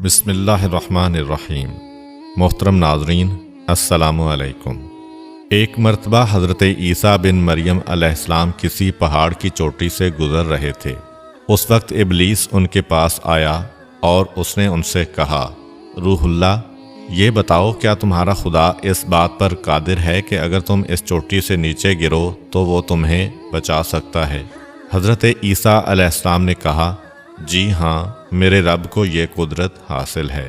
بسم اللہ الرحمن الرحیم۔ محترم ناظرین، السلام علیکم۔ ایک مرتبہ حضرت عیسیٰ بن مریم علیہ السلام کسی پہاڑ کی چوٹی سے گزر رہے تھے۔ اس وقت ابلیس ان کے پاس آیا اور اس نے ان سے کہا، روح اللہ، یہ بتاؤ کیا تمہارا خدا اس بات پر قادر ہے کہ اگر تم اس چوٹی سے نیچے گرو تو وہ تمہیں بچا سکتا ہے؟ حضرت عیسیٰ علیہ السلام نے کہا، جی ہاں، میرے رب کو یہ قدرت حاصل ہے۔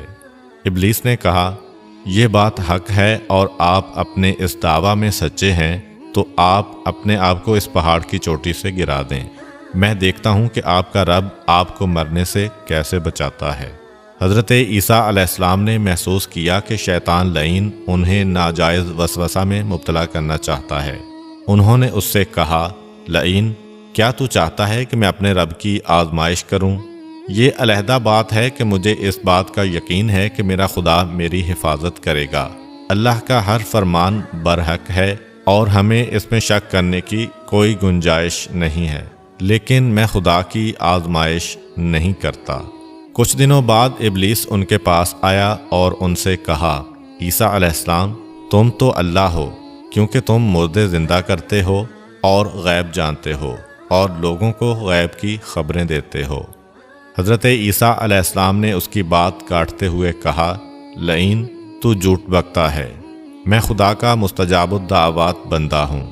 ابلیس نے کہا، یہ بات حق ہے اور آپ اپنے اس دعویٰ میں سچے ہیں تو آپ اپنے آپ کو اس پہاڑ کی چوٹی سے گرا دیں، میں دیکھتا ہوں کہ آپ کا رب آپ کو مرنے سے کیسے بچاتا ہے۔ حضرت عیسیٰ علیہ السلام نے محسوس کیا کہ شیطان لعین انہیں ناجائز وسوسہ میں مبتلا کرنا چاہتا ہے۔ انہوں نے اس سے کہا، لعین، کیا تو چاہتا ہے کہ میں اپنے رب کی آزمائش کروں؟ یہ علیحدہ بات ہے کہ مجھے اس بات کا یقین ہے کہ میرا خدا میری حفاظت کرے گا۔ اللہ کا ہر فرمان برحق ہے اور ہمیں اس میں شک کرنے کی کوئی گنجائش نہیں ہے، لیکن میں خدا کی آزمائش نہیں کرتا۔ کچھ دنوں بعد ابلیس ان کے پاس آیا اور ان سے کہا، عیسیٰ علیہ السلام، تم تو اللہ ہو کیونکہ تم مردے زندہ کرتے ہو اور غیب جانتے ہو اور لوگوں کو غیب کی خبریں دیتے ہو۔ حضرت عیسیٰ علیہ السلام نے اس کی بات کاٹتے ہوئے کہا، لعین، تو جھوٹ بکتا ہے، میں خدا کا مستجاب الدعوات بندہ ہوں۔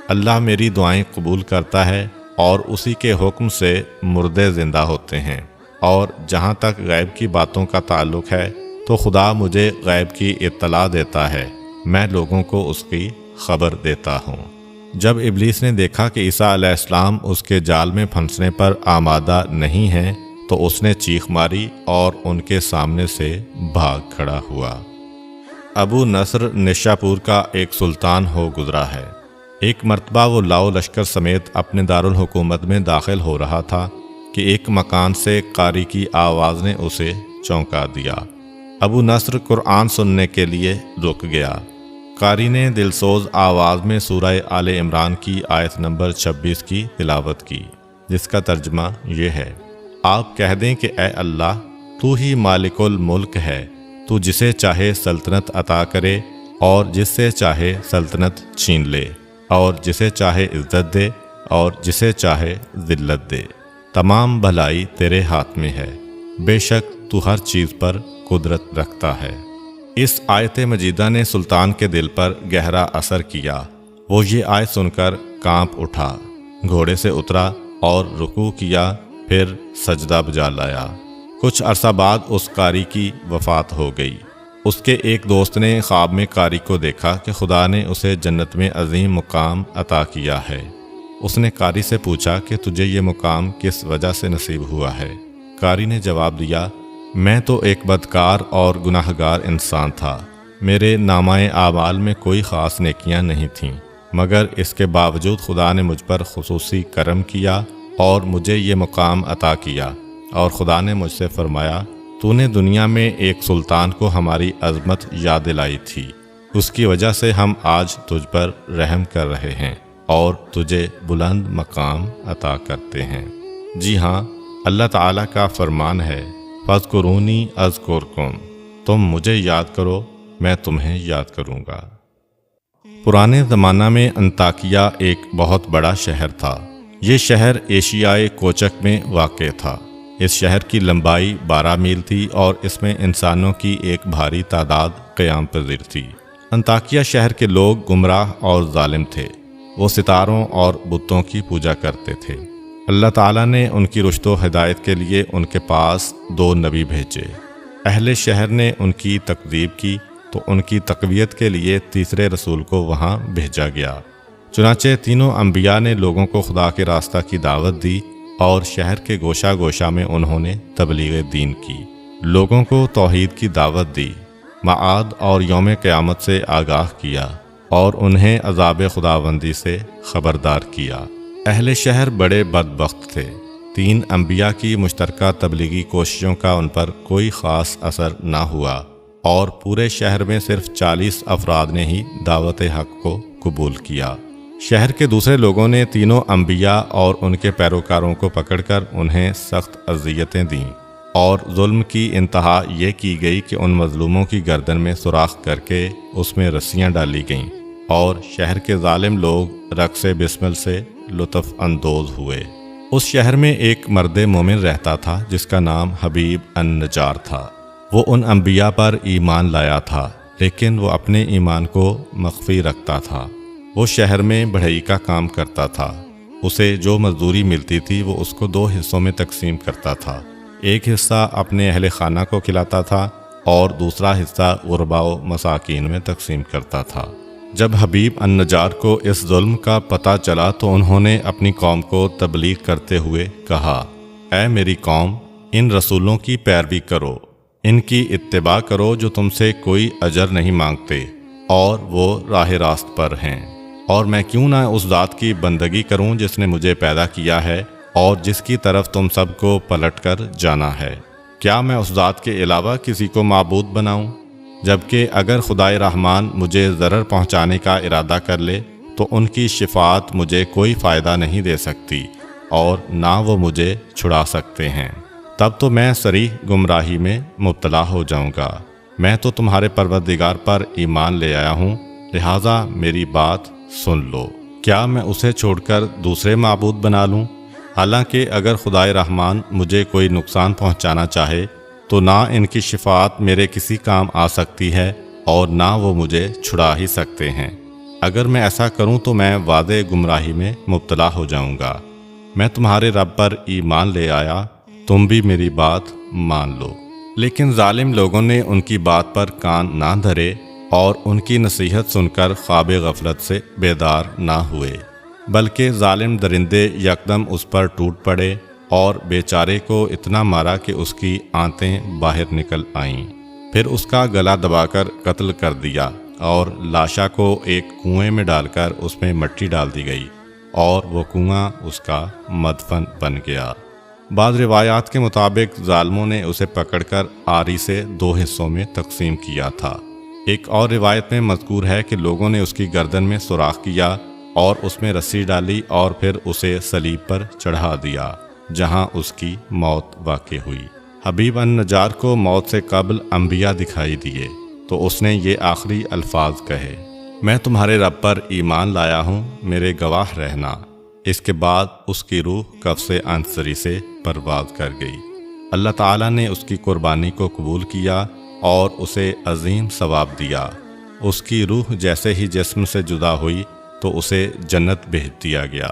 اللہ میری دعائیں قبول کرتا ہے اور اسی کے حکم سے مردے زندہ ہوتے ہیں، اور جہاں تک غیب کی باتوں کا تعلق ہے تو خدا مجھے غیب کی اطلاع دیتا ہے، میں لوگوں کو اس کی خبر دیتا ہوں۔ جب ابلیس نے دیکھا کہ عیسیٰ علیہ السلام اس کے جال میں پھنسنے پر آمادہ نہیں ہیں تو اس نے چیخ ماری اور ان کے سامنے سے بھاگ کھڑا ہوا۔ ابو نصر نشاپور کا ایک سلطان ہو گزرا ہے۔ ایک مرتبہ وہ لاؤ لشکر سمیت اپنے دارالحکومت میں داخل ہو رہا تھا کہ ایک مکان سے قاری کی آواز نے اسے چونکا دیا۔ ابو نصر قرآن سننے کے لیے رک گیا۔ قاری نے دلسوز آواز میں سورہ آل عمران کی آیت نمبر 26 کی تلاوت کی، جس کا ترجمہ یہ ہے، آپ کہہ دیں کہ اے اللہ، تو ہی مالک الملک ہے، تو جسے چاہے سلطنت عطا کرے اور جس سے چاہے سلطنت چھین لے، اور جسے چاہے عزت دے اور جسے چاہے ذلت دے، تمام بھلائی تیرے ہاتھ میں ہے، بے شک تو ہر چیز پر قدرت رکھتا ہے۔ اس آیت مجیدہ نے سلطان کے دل پر گہرا اثر کیا۔ وہ یہ آیت سن کر کانپ اٹھا، گھوڑے سے اترا اور رکوع کیا، پھر سجدہ بجا لایا۔ کچھ عرصہ بعد اس قاری کی وفات ہو گئی۔ اس کے ایک دوست نے خواب میں قاری کو دیکھا کہ خدا نے اسے جنت میں عظیم مقام عطا کیا ہے۔ اس نے قاری سے پوچھا کہ تجھے یہ مقام کس وجہ سے نصیب ہوا ہے؟ قاری نے جواب دیا، میں تو ایک بدکار اور گناہ گار انسان تھا، میرے نامہ اعمال میں کوئی خاص نیکیاں نہیں تھیں، مگر اس کے باوجود خدا نے مجھ پر خصوصی کرم کیا اور مجھے یہ مقام عطا کیا، اور خدا نے مجھ سے فرمایا، تو نے دنیا میں ایک سلطان کو ہماری عظمت یاد دلائی تھی، اس کی وجہ سے ہم آج تجھ پر رحم کر رہے ہیں اور تجھے بلند مقام عطا کرتے ہیں۔ جی ہاں، اللہ تعالیٰ کا فرمان ہے، فاذکرونی اذکرکم، تم مجھے یاد کرو، میں تمہیں یاد کروں گا۔ پرانے زمانہ میں انطاکیہ ایک بہت بڑا شہر تھا۔ یہ شہر ایشیائے کوچک میں واقع تھا۔ اس شہر کی لمبائی 12 میل تھی اور اس میں انسانوں کی ایک بھاری تعداد قیام پذیر تھی۔ انطاکیہ شہر کے لوگ گمراہ اور ظالم تھے۔ وہ ستاروں اور بتوں کی پوجا کرتے تھے۔ اللہ تعالیٰ نے ان کی رشد و ہدایت کے لیے ان کے پاس 2 نبی بھیجے۔ اہل شہر نے ان کی تکذیب کی تو ان کی تقویت کے لیے تیسرے رسول کو وہاں بھیجا گیا۔ چنانچہ تینوں انبیاء نے لوگوں کو خدا کے راستہ کی دعوت دی اور شہر کے گوشہ گوشہ میں انہوں نے تبلیغ دین کی، لوگوں کو توحید کی دعوت دی، معاد اور یوم قیامت سے آگاہ کیا اور انہیں عذاب خداوندی سے خبردار کیا۔ اہل شہر بڑے بدبخت تھے۔ 3 انبیاء کی مشترکہ تبلیغی کوششوں کا ان پر کوئی خاص اثر نہ ہوا اور پورے شہر میں صرف 40 افراد نے ہی دعوت حق کو قبول کیا۔ شہر کے دوسرے لوگوں نے تینوں انبیاء اور ان کے پیروکاروں کو پکڑ کر انہیں سخت اذیتیں دیں۔ اور ظلم کی انتہا یہ کی گئی کہ ان مظلوموں کی گردن میں سوراخ کر کے اس میں رسیاں ڈالی گئیں اور شہر کے ظالم لوگ رقص بسمل سے لطف اندوز ہوئے۔ اس شہر میں ایک مرد مومن رہتا تھا جس کا نام حبیب النجار تھا۔ وہ ان انبیاء پر ایمان لایا تھا، لیکن وہ اپنے ایمان کو مخفی رکھتا تھا۔ وہ شہر میں بڑھئی کا کام کرتا تھا۔ اسے جو مزدوری ملتی تھی وہ اس کو 2 حصوں میں تقسیم کرتا تھا۔ ایک حصہ اپنے اہل خانہ کو کھلاتا تھا اور دوسرا حصہ غرباء و مساکین میں تقسیم کرتا تھا۔ جب حبیب النجار کو اس ظلم کا پتہ چلا تو انہوں نے اپنی قوم کو تبلیغ کرتے ہوئے کہا، اے میری قوم، ان رسولوں کی پیروی کرو، ان کی اتباع کرو جو تم سے کوئی اجر نہیں مانگتے اور وہ راہ راست پر ہیں، اور میں کیوں نہ اس ذات کی بندگی کروں جس نے مجھے پیدا کیا ہے اور جس کی طرف تم سب کو پلٹ کر جانا ہے۔ کیا میں اس ذات کے علاوہ کسی کو معبود بناؤں؟ جبکہ اگر خدائے رحمان مجھے ضرر پہنچانے کا ارادہ کر لے تو ان کی شفاعت مجھے کوئی فائدہ نہیں دے سکتی اور نہ وہ مجھے چھڑا سکتے ہیں۔ تب تو میں صریح گمراہی میں مبتلا ہو جاؤں گا۔ میں تو تمہارے پروردگار پر ایمان لے آیا ہوں، لہٰذا میری بات سن لو۔ کیا میں اسے چھوڑ کر دوسرے معبود بنا لوں؟ حالانکہ اگر خدائے رحمان مجھے کوئی نقصان پہنچانا چاہے تو نہ ان کی شفاعت میرے کسی کام آ سکتی ہے اور نہ وہ مجھے چھڑا ہی سکتے ہیں۔ اگر میں ایسا کروں تو میں واضح گمراہی میں مبتلا ہو جاؤں گا۔ میں تمہارے رب پر ایمان لے آیا، تم بھی میری بات مان لو۔ لیکن ظالم لوگوں نے ان کی بات پر کان نہ دھرے اور ان کی نصیحت سن کر خواب غفلت سے بیدار نہ ہوئے، بلکہ ظالم درندے یکدم اس پر ٹوٹ پڑے اور بیچارے کو اتنا مارا کہ اس کی آنتیں باہر نکل آئیں۔ پھر اس کا گلا دبا کر قتل کر دیا اور لاشا کو ایک کنویں میں ڈال کر اس میں مٹی ڈال دی گئی اور وہ کنواں اس کا مدفن بن گیا۔ بعض روایات کے مطابق ظالموں نے اسے پکڑ کر آری سے 2 حصوں میں تقسیم کیا تھا۔ ایک اور روایت میں مذکور ہے کہ لوگوں نے اس کی گردن میں سوراخ کیا اور اس میں رسی ڈالی اور پھر اسے صلیب پر چڑھا دیا، جہاں اس کی موت واقع ہوئی۔ حبیب النجار کو موت سے قبل انبیاء دکھائی دیے تو اس نے یہ آخری الفاظ کہے، میں تمہارے رب پر ایمان لایا ہوں، میرے گواہ رہنا۔ اس کے بعد اس کی روح قفس عنصری سے پرواز کر گئی۔ اللہ تعالیٰ نے اس کی قربانی کو قبول کیا اور اسے عظیم ثواب دیا۔ اس کی روح جیسے ہی جسم سے جدا ہوئی تو اسے جنت بھیج دیا گیا،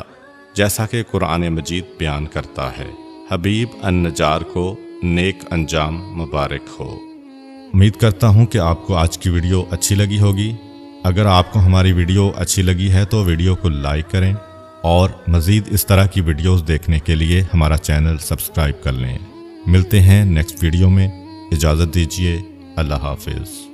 جیسا کہ قرآن مجید بیان کرتا ہے۔ حبیب النجار کو نیک انجام مبارک ہو۔ امید کرتا ہوں کہ آپ کو آج کی ویڈیو اچھی لگی ہوگی۔ اگر آپ کو ہماری ویڈیو اچھی لگی ہے تو ویڈیو کو لائک کریں اور مزید اس طرح کی ویڈیوز دیکھنے کے لیے ہمارا چینل سبسکرائب کر لیں۔ ملتے ہیں نیکسٹ ویڈیو میں، اجازت دیجیے، اللہ حافظ۔